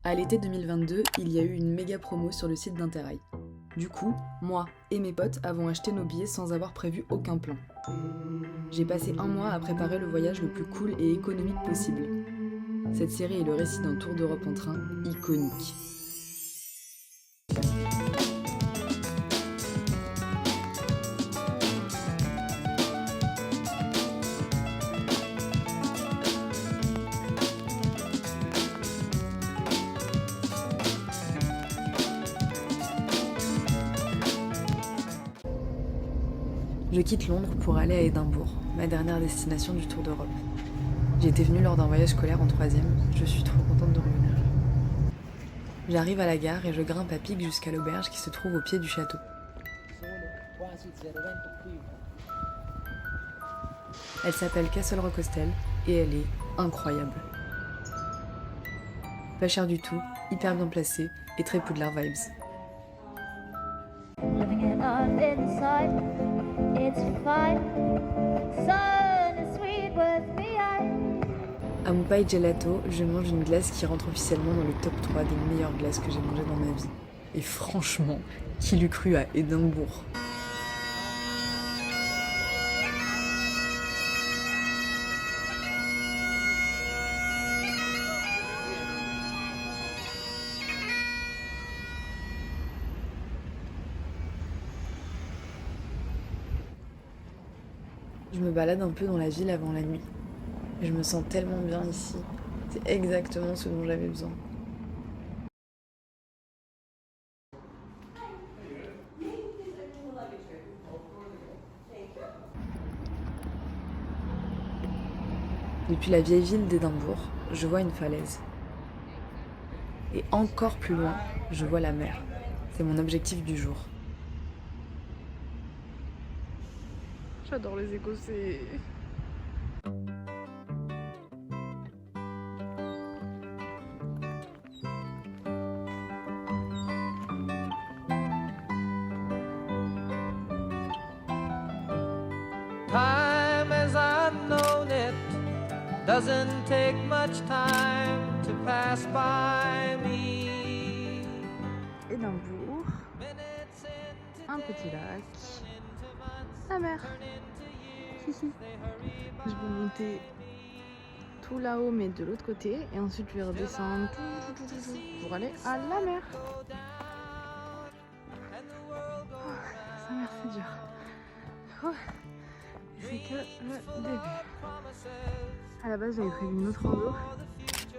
À l'été 2022, il y a eu une méga promo sur le site d'Interrail. Du coup, moi et mes potes avons acheté nos billets sans avoir prévu aucun plan. J'ai passé un mois à préparer le voyage le plus cool et économique possible. Cette série est le récit d'un tour d'Europe en train iconique. Je quitte Londres pour aller à Édimbourg, ma dernière destination du Tour d'Europe. J'y étais venue lors d'un voyage scolaire en 3e, je suis trop contente de revenir. J'arrive à la gare et je grimpe à pic jusqu'à l'auberge qui se trouve au pied du château. Elle s'appelle Castle Rock Hostel et elle est incroyable. Pas cher du tout, hyper bien placée et très Poudlard vibes. À mon paille gelato, je mange une glace qui rentre officiellement dans le top 3 des meilleures glaces que j'ai mangées dans ma vie. Et franchement, qui l'eût cru à Édimbourg? Je me balade un peu dans la ville avant la nuit. Je me sens tellement bien ici. C'est exactement ce dont j'avais besoin. Depuis la vieille ville d'Édimbourg, je vois une falaise. Et encore plus loin, je vois la mer. C'est mon objectif du jour. J'adore les Écossais. Time as I've known it doesn't take much time to pass by me. Édimbourg, un petit lac, la mer. Je vais monter tout là-haut mais de l'autre côté et ensuite je vais redescendre tout pour aller à la mer. Sa mère c'est dur. C'est que le début. À la base j'avais prévu une autre rando,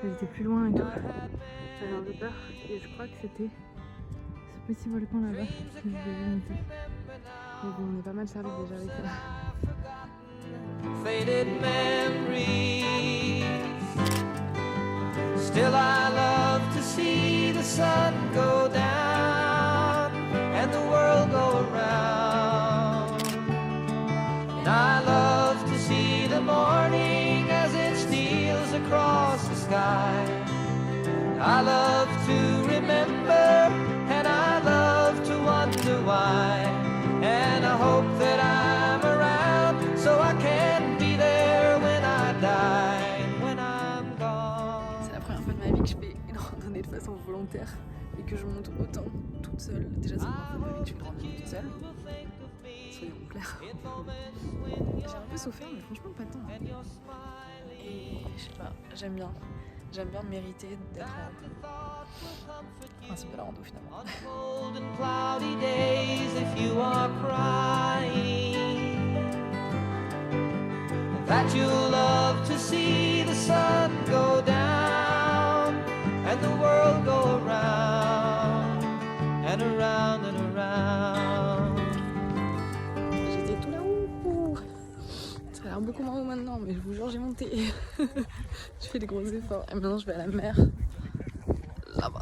elle était plus loin et tout. J'avais un peu peur et je crois que c'était ce petit volcan là-bas que je devais monter. Mais bon, on est pas mal servi déjà avec ça. Faded memories. Still I love to see the sun go down and the world go around. And I love to see the morning as it steals across the sky. I love to remember and I love to wonder why. And I hope that I'm around so I can be there when I die, when I'm gone. C'est la première fois de ma vie que je fais une randonnée de façon volontaire et que je monte autant toute seule. Déjà c'est la première fois de ma vie que je fais une randonnée toute seule. Soyons clairs. J'ai un peu souffert mais franchement pas tant. Et je sais pas, j'aime bien. J'aime bien mériter d'être un peu la rando finalement. Cold and cloudy days if you are crying, that you'll love to see the sun go down and the world go around and around and around. J'étais tout là-haut. Ça a l'air beaucoup moins haut maintenant, mais je vous jure j'ai monté. Je fais des gros efforts et maintenant je vais à la mer. Là-bas.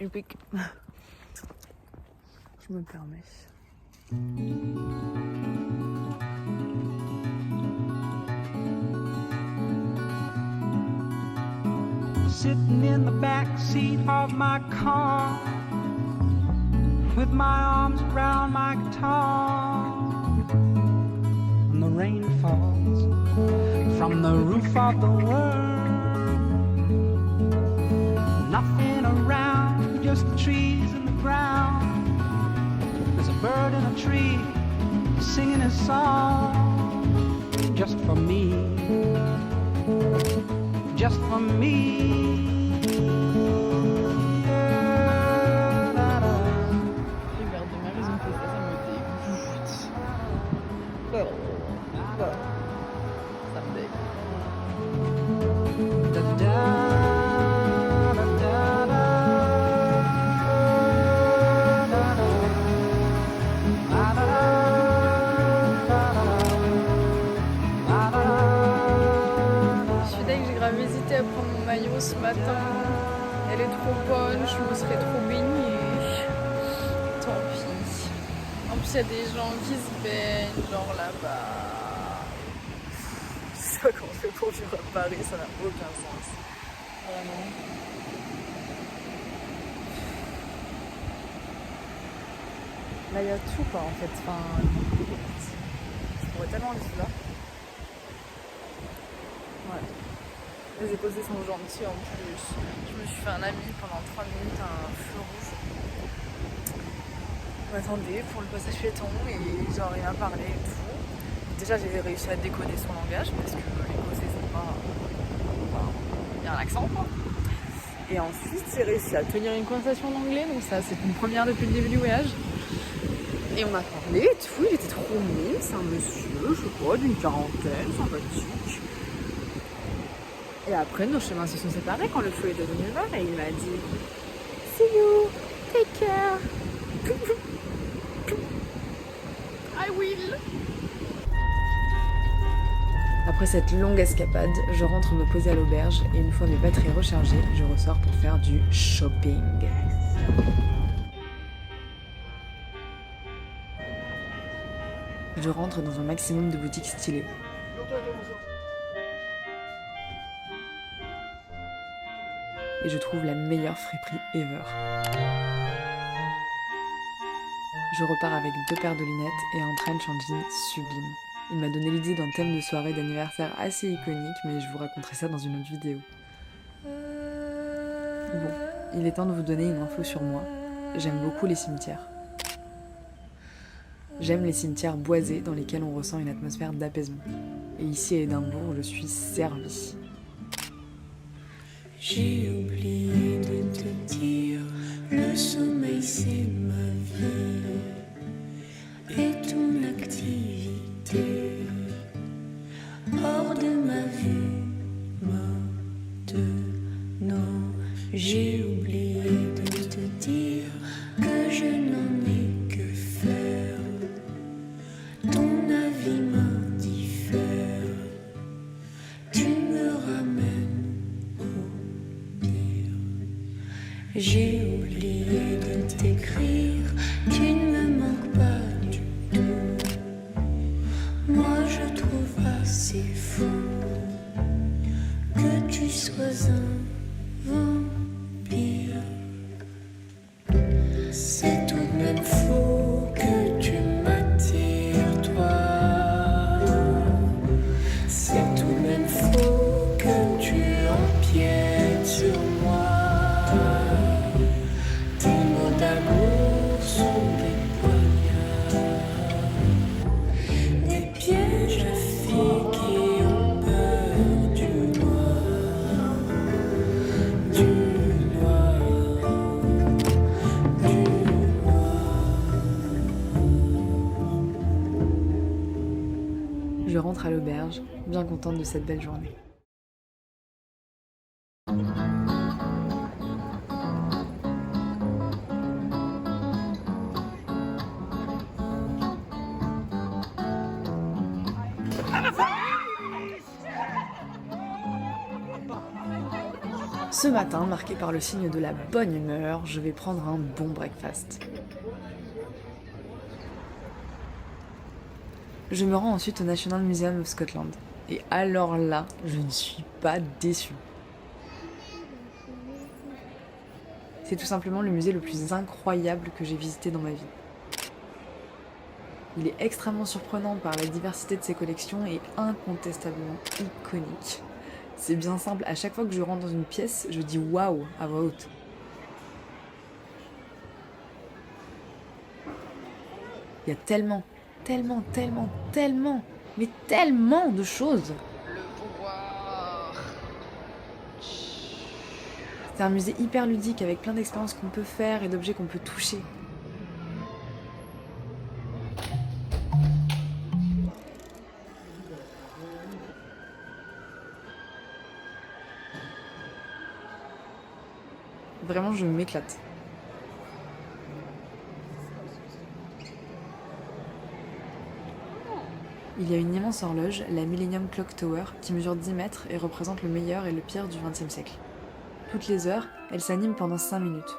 Et puis, je me permets. Sitting in the back seat of my car with my arms around my guitar, and the rain falls from the roof of the world. Nothing around, just the trees and the ground. There's a bird in a tree singing his song, just for me, just for me. Les verres de mer, ils ont fait ça, ça me dégoûte. Ça me dégoûte. Da, da, da, da, da. Je suis dingue, j'ai grave hésité à prendre mon maillot ce matin. Elle est trop bonne, je me serais trop baignée. Tant pis. En plus, il y a des gens qui se baignent, genre là-bas. Je sais pas comment on fait pour vivre à Paris, ça n'a aucun sens. Vraiment. Là, il y a tout quoi en fait. Enfin, je pourrais tellement vivre là. Ouais. Les écossais sont gentils en plus. Je me suis fait un ami pendant 3 minutes à un feu rouge. On m'attendait pour le passage piéton et genre il m'a parlé et tout. Déjà j'ai réussi à décoder son langage parce que l'écossais c'est pas... il y a un accent quoi. Et ensuite j'ai réussi à tenir une conversation en anglais, donc ça c'est une première depuis le début du voyage. Et on a parlé et tout, il était trop mignon, c'est un monsieur, je sais pas, d'une quarantaine, sympathique. Et après, nos chemins se sont séparés quand le feu est devenu vert et il m'a dit See you, take care. I will. Après cette longue escapade, je rentre me poser à l'auberge et une fois mes batteries rechargées, je ressors pour faire du shopping. Je rentre dans un maximum de boutiques stylées. Et je trouve la meilleure friperie ever. Je repars avec 2 paires de lunettes et un trench en jean sublime. Il m'a donné l'idée d'un thème de soirée d'anniversaire assez iconique, mais je vous raconterai ça dans une autre vidéo. Bon, il est temps de vous donner une info sur moi. J'aime beaucoup les cimetières. J'aime les cimetières boisés dans lesquels on ressent une atmosphère d'apaisement. Et ici à Édimbourg, je suis servie. J'ai oublié de te dire, le sommeil c'est ma vie et ton activité hors de ma vue maintenant. J'ai oublié de te dire que je n'en ai que faire. Ton avis m'indiffère, tu me ramènes au pire. J'ai oublié de t'écrire, tu ne me manques pas du tout. Moi je trouve assez fou que tu sois un vampire. C'est tout de même faux que tu m'attires, toi. C'est tout de même faux que tu empiètes sur moi. Tes mots d'amour sont des poignards, des pièges à filles qui ont peur du noir, du noir, du noir. Je rentre à l'auberge, bien contente de cette belle journée. Ce matin, marqué par le signe de la bonne humeur, je vais prendre un bon breakfast. Je me rends ensuite au National Museum of Scotland. Et alors là, je ne suis pas déçue. C'est tout simplement le musée le plus incroyable que j'ai visité dans ma vie. Il est extrêmement surprenant par la diversité de ses collections et incontestablement iconique. C'est bien simple, à chaque fois que je rentre dans une pièce, je dis waouh à voix haute. Il y a tellement de choses. C'est un musée hyper ludique avec plein d'expériences qu'on peut faire et d'objets qu'on peut toucher. Vraiment, je m'éclate. Il y a une immense horloge, la Millennium Clock Tower, qui mesure 10 mètres et représente le meilleur et le pire du XXe siècle. Toutes les heures, elle s'anime pendant 5 minutes.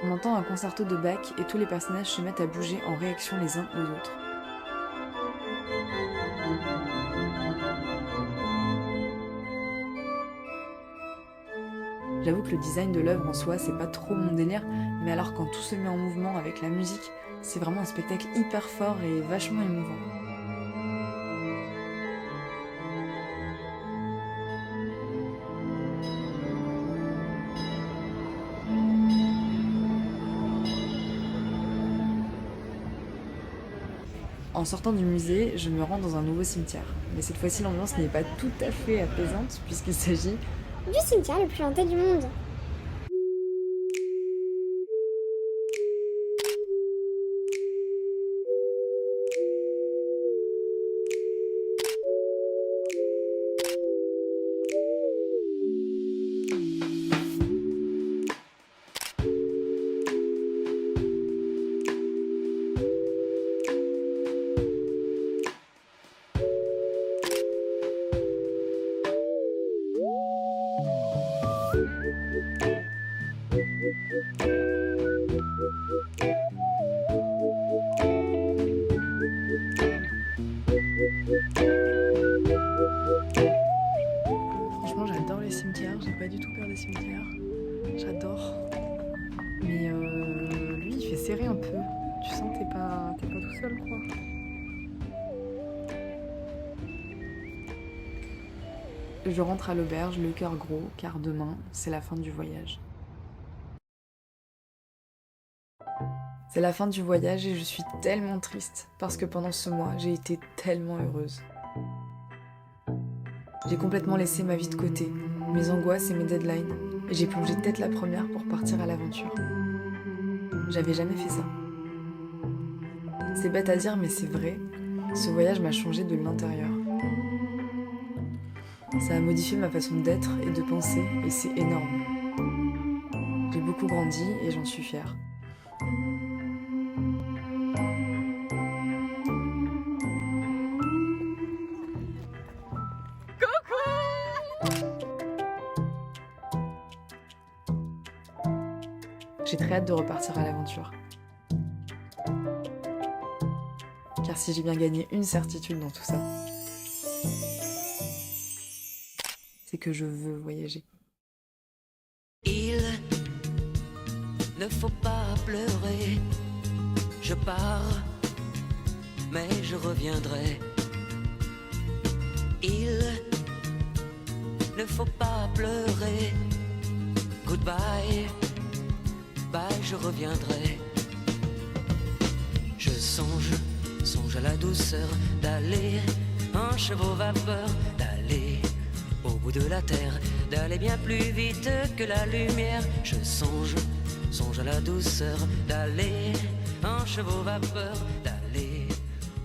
On entend un concerto de Bach et tous les personnages se mettent à bouger en réaction les uns aux autres. J'avoue que le design de l'œuvre en soi, c'est pas trop mon délire, mais alors quand tout se met en mouvement avec la musique, c'est vraiment un spectacle hyper fort et vachement émouvant. En sortant du musée, je me rends dans un nouveau cimetière. Mais cette fois-ci, l'ambiance n'est pas tout à fait apaisante puisqu'il s'agit du cimetière le plus hanté du monde. Franchement, j'adore les cimetières, j'ai pas du tout peur des cimetières. J'adore. Mais lui, il fait serrer un peu. Tu sens que t'es pas tout seul, quoi. Je rentre à l'auberge, le cœur gros, car demain, c'est la fin du voyage. C'est la fin du voyage et je suis tellement triste, parce que pendant ce mois, j'ai été tellement heureuse. J'ai complètement laissé ma vie de côté, mes angoisses et mes deadlines, et j'ai plongé tête la première pour partir à l'aventure. J'avais jamais fait ça. C'est bête à dire, mais c'est vrai, ce voyage m'a changé de l'intérieur. Ça a modifié ma façon d'être et de penser, et c'est énorme. J'ai beaucoup grandi et j'en suis fière. J'ai très hâte de repartir à l'aventure. Car si j'ai bien gagné une certitude dans tout ça, c'est que je veux voyager. Il ne faut pas pleurer, je pars, mais je reviendrai. Il ne faut pas pleurer, goodbye, bye, je reviendrai. Je songe à la douceur d'aller en cheval vapeur, d'aller au bout de la terre, d'aller bien plus vite que la lumière. Je songe à la douceur d'aller en chevaux vapeur, d'aller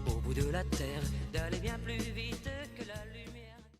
au bout de la terre, d'aller bien plus vite.